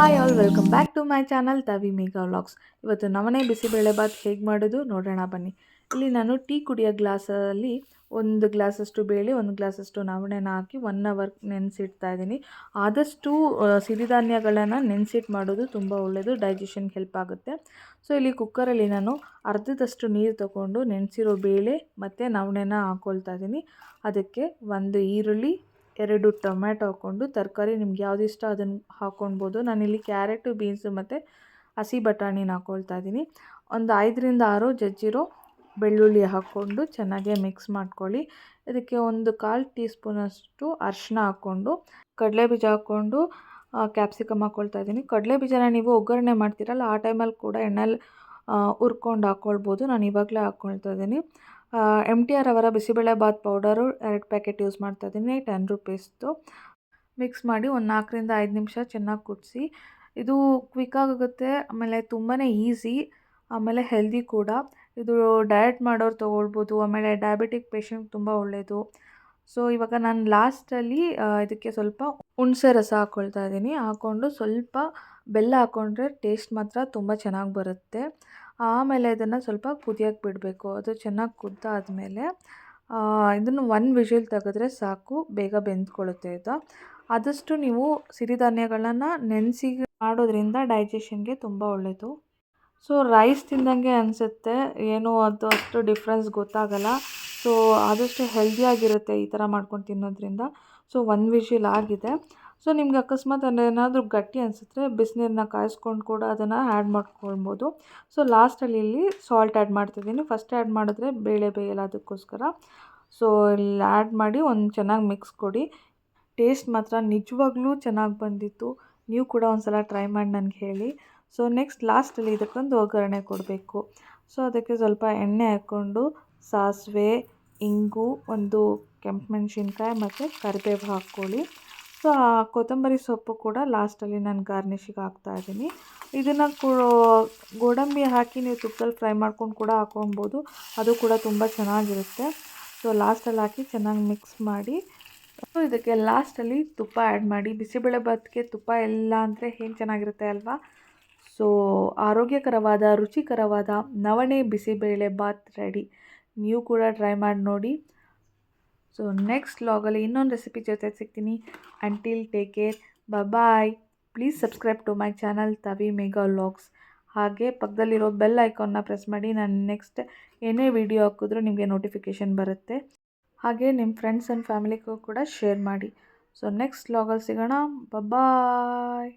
Hi all welcome back to my channel Thavi Megha vlogs. ಇವತ್ತು ನವಣೆ ಬಿಸಿಬೇಳೆಬಾತ್ ಹೇಗೆ ಮಾಡೋದು ನೋಡೋಣ ಬನ್ನಿ. ಇಲ್ಲಿ ನಾನು ಟೀ ಕುಡಿಯೋ ಗ್ಲಾಸಲ್ಲಿ 1 ಗ್ಲಾಸಷ್ಟು ಬೇಳೆ 1 ಗ್ಲಾಸಷ್ಟು ನವಣೆನ ಹಾಕಿ 1 ಅವರ್ ನೆನೆಸಿಡ್ತಾ ಇದ್ದೀನಿ. ಆದಷ್ಟು ಸಿರಿಧಾನ್ಯಗಳನ್ನು ನೆನೆಸಿಟ್ಟು ಮಾಡೋದು ತುಂಬ ಒಳ್ಳೆಯದು, ಡೈಜೆಷನ್ಗೆ ಹೆಲ್ಪ್ ಆಗುತ್ತೆ. ಸೊ ಇಲ್ಲಿ ಕುಕ್ಕರಲ್ಲಿ ನಾನು ಅರ್ಧದಷ್ಟು ನೀರು ತೊಗೊಂಡು ನೆನೆಸಿರೋ ಬೇಳೆ ಮತ್ತು ನವಣೆನ ಹಾಕ್ಕೊಳ್ತಾ ಇದ್ದೀನಿ. ಅದಕ್ಕೆ 1 ಈರುಳ್ಳಿ, 2 ಟೊಮ್ಯಾಟೊ ಹಾಕ್ಕೊಂಡು, ತರಕಾರಿ ನಿಮ್ಗೆ ಯಾವ್ದು ಇಷ್ಟ ಅದನ್ನು ಹಾಕ್ಕೊಳ್ಬೋದು. ನಾನಿಲ್ಲಿ ಕ್ಯಾರೆಟು, ಬೀನ್ಸು ಮತ್ತು ಹಸಿ ಬಟಾಣಿನ ಹಾಕ್ಕೊಳ್ತಾ ಇದ್ದೀನಿ. ಒಂದು 5ರಿಂದ 6 ಜಜ್ಜಿರೋ ಬೆಳ್ಳುಳ್ಳಿ ಹಾಕ್ಕೊಂಡು ಚೆನ್ನಾಗಿ ಮಿಕ್ಸ್ ಮಾಡ್ಕೊಳ್ಳಿ. ಇದಕ್ಕೆ 1/4 ಟೀ ಸ್ಪೂನಷ್ಟು ಅರಿಶಿನ ಹಾಕ್ಕೊಂಡು, ಕಡಲೆಬೀಜ ಹಾಕ್ಕೊಂಡು ಕ್ಯಾಪ್ಸಿಕಮ್ ಹಾಕ್ಕೊಳ್ತಾ ಇದ್ದೀನಿ. ಕಡಲೆಬೀಜನ ನೀವು ಒಗ್ಗರಣೆ ಮಾಡ್ತೀರಲ್ಲ ಆ ಟೈಮಲ್ಲಿ ಕೂಡ ಎಣ್ಣೆಲಿ ಹುರ್ಕೊಂಡು ಹಾಕ್ಕೊಳ್ಬೋದು. ನಾನು ಇವಾಗಲೇ ಹಾಕ್ಕೊಳ್ತಾ ಇದ್ದೀನಿ. MTR ಅವರ ಬಿಸಿಬೇಳೆಬಾತ್ ಪೌಡರು 2 ಪ್ಯಾಕೆಟ್ ಯೂಸ್ ಮಾಡ್ತಾ ಇದ್ದೀನಿ, 10 ರುಪೀಸ್ದು. ಮಿಕ್ಸ್ ಮಾಡಿ ಒಂದು 4ರಿಂದ 5 ನಿಮಿಷ ಚೆನ್ನಾಗಿ ಕುದಿಸಿ. ಇದು ಕ್ವಿಕ್ಕಾಗುತ್ತೆ, ಆಮೇಲೆ ತುಂಬಾ ಈಸಿ, ಆಮೇಲೆ ಹೆಲ್ದಿ ಕೂಡ. ಇದು ಡಯಟ್ ಮಾಡೋರು ತೊಗೊಳ್ಬೋದು, ಆಮೇಲೆ ಡಯಾಬಿಟಿಕ್ ಪೇಷಂಟ್ ತುಂಬ ಒಳ್ಳೆಯದು. ಸೊ ಇವಾಗ ನಾನು ಲಾಸ್ಟಲ್ಲಿ ಇದಕ್ಕೆ ಸ್ವಲ್ಪ ಹುಣಸೆ ರಸ ಹಾಕ್ಕೊಳ್ತಾ ಇದ್ದೀನಿ. ಹಾಕ್ಕೊಂಡು ಸ್ವಲ್ಪ ಬೆಲ್ಲ ಹಾಕ್ಕೊಂಡ್ರೆ ಟೇಸ್ಟ್ ಮಾತ್ರ ತುಂಬ ಚೆನ್ನಾಗಿ ಬರುತ್ತೆ. ಆಮೇಲೆ ಇದನ್ನು ಸ್ವಲ್ಪ ಕುದಿಯೋಕ್ಕೆ ಬಿಡಬೇಕು. ಅದು ಚೆನ್ನಾಗಿ ಕುದ್ದಾದಮೇಲೆ ಇದನ್ನು 1 ವಿಷಿಲ್ ತೆಗೆದ್ರೆ ಸಾಕು, ಬೇಗ ಬೆಂದ್ಕೊಳ್ಳುತ್ತೆ ಇದು. ಆದಷ್ಟು ನೀವು ಸಿರಿಧಾನ್ಯಗಳನ್ನು ನೆನೆಸಿ ಮಾಡೋದ್ರಿಂದ ಡೈಜೆಷನ್ಗೆ ತುಂಬ ಒಳ್ಳೆಯದು. ಸೊ ರೈಸ್ ತಿಂದಂಗೆ ಅನಿಸುತ್ತೆ, ಏನೋ ಅದು ಅಷ್ಟು ಡಿಫ್ರೆನ್ಸ್ ಗೊತ್ತಾಗಲ್ಲ. ಸೊ ಆದಷ್ಟು ಹೆಲ್ದಿಯಾಗಿರುತ್ತೆ ಈ ಥರ ಮಾಡ್ಕೊಂಡು ತಿನ್ನೋದ್ರಿಂದ. ಸೊ 1 ವಿಷಿಲ್ ಆಗಿದೆ. ಸೊ ನಿಮ್ಗೆ ಅಕಸ್ಮಾತ್ ಏನಾದರೂ ಗಟ್ಟಿ ಅನಿಸಿದ್ರೆ ಬಿಸಿನೀರನ್ನ ಕಾಯಿಸ್ಕೊಂಡು ಕೂಡ ಅದನ್ನು ಆ್ಯಡ್ ಮಾಡ್ಕೊಳ್ಬೋದು. ಸೊ ಲಾಸ್ಟಲ್ಲಿ ಇಲ್ಲಿ ಸಾಲ್ಟ್ ಆ್ಯಡ್ ಮಾಡ್ತಿದ್ದೀನಿ. ಫಸ್ಟ್ ಆ್ಯಡ್ ಮಾಡಿದ್ರೆ ಬೇಳೆ ಬೇಯಲ್ಲ, ಅದಕ್ಕೋಸ್ಕರ. ಸೊ ಇಲ್ಲಿ ಆ್ಯಡ್ ಮಾಡಿ ಒಂದು ಚೆನ್ನಾಗಿ ಮಿಕ್ಸ್ ಕೊಡಿ. ಟೇಸ್ಟ್ ಮಾತ್ರ ನಿಜವಾಗ್ಲೂ ಚೆನ್ನಾಗಿ ಬಂದಿತ್ತು. ನೀವು ಕೂಡ ಒಂದು ಸಲ ಟ್ರೈ ಮಾಡಿ ನನಗೆ ಹೇಳಿ. ಸೊ ನೆಕ್ಸ್ಟ್ ಲಾಸ್ಟಲ್ಲಿ ಇದಕ್ಕೊಂದು ಒಗ್ಗರಣೆ ಕೊಡಬೇಕು. ಸೊ ಅದಕ್ಕೆ ಸ್ವಲ್ಪ ಎಣ್ಣೆ ಹಾಕ್ಕೊಂಡು ಸಾಸಿವೆ, ಇಂಗು, 1 ಕೆಂಪು ಮೆಣಸಿನ್ಕಾಯಿ ಮತ್ತು ಕರಿಬೇವು ಹಾಕ್ಕೊಳ್ಳಿ. ಸೊ ಕೊತ್ತಂಬರಿ ಸೊಪ್ಪು ಕೂಡ ಲಾಸ್ಟಲ್ಲಿ ನಾನು ಗಾರ್ನಿಷಿಗೆ ಹಾಕ್ತಾಯಿದ್ದೀನಿ. ಇದನ್ನು ಗೋಡಂಬಿ ಹಾಕಿ ನೀವು ತುಪ್ಪದಲ್ಲಿ ಫ್ರೈ ಮಾಡ್ಕೊಂಡು ಕೂಡ ಹಾಕ್ಕೊಳ್ಬೋದು, ಅದು ಕೂಡ ತುಂಬ ಚೆನ್ನಾಗಿರುತ್ತೆ. ಸೊ ಲಾಸ್ಟಲ್ಲಿ ಹಾಕಿ ಚೆನ್ನಾಗಿ ಮಿಕ್ಸ್ ಮಾಡಿ. ಸೊ ಇದಕ್ಕೆ ಲಾಸ್ಟಲ್ಲಿ ತುಪ್ಪ ಆ್ಯಡ್ ಮಾಡಿ. ಬಿಸಿಬೇಳೆಬಾತ್ಗೆ ತುಪ್ಪ ಇಲ್ಲ ಅಂದರೆ ಏನು ಚೆನ್ನಾಗಿರುತ್ತೆ ಅಲ್ವಾ? ಸೊ ಆರೋಗ್ಯಕರವಾದ, ರುಚಿಕರವಾದ ನವಣೆ ಬಿಸಿಬೇಳೆಬಾತ್ ರೆಡಿ. ನೀವು ಕೂಡ ಟ್ರೈ ಮಾಡಿ ನೋಡಿ. ಸೊ ನೆಕ್ಸ್ಟ್ ವ್ಲಾಗಲ್ಲಿ ಇನ್ನೊಂದು ರೆಸಿಪಿ ಜೊತೆ ಸಿಗ್ತೀನಿ. Until take care, bye. Please subscribe to my channel Thavi Megha vlogs. ಹಾಗೆ ಪಕ್ಕದಲ್ಲಿರೋ ಬೆಲ್ ಐಕಾನ್ನ ಪ್ರೆಸ್ ಮಾಡಿ. ನಾನು ನೆಕ್ಸ್ಟ್ ಏನೇ ವಿಡಿಯೋ ಹಾಕಿದ್ರೂ ನಿಮಗೆ ನೋಟಿಫಿಕೇಷನ್ ಬರುತ್ತೆ. ಹಾಗೆ ನಿಮ್ಮ ಫ್ರೆಂಡ್ಸ್ ಆ್ಯಂಡ್ ಫ್ಯಾಮಿಲಿಗೂ ಕೂಡ ಶೇರ್ ಮಾಡಿ. ಸೊ ನೆಕ್ಸ್ಟ್ ವ್ಲಾಗಲ್ಲಿ ಸಿಗೋಣ. ಬಾಯ್.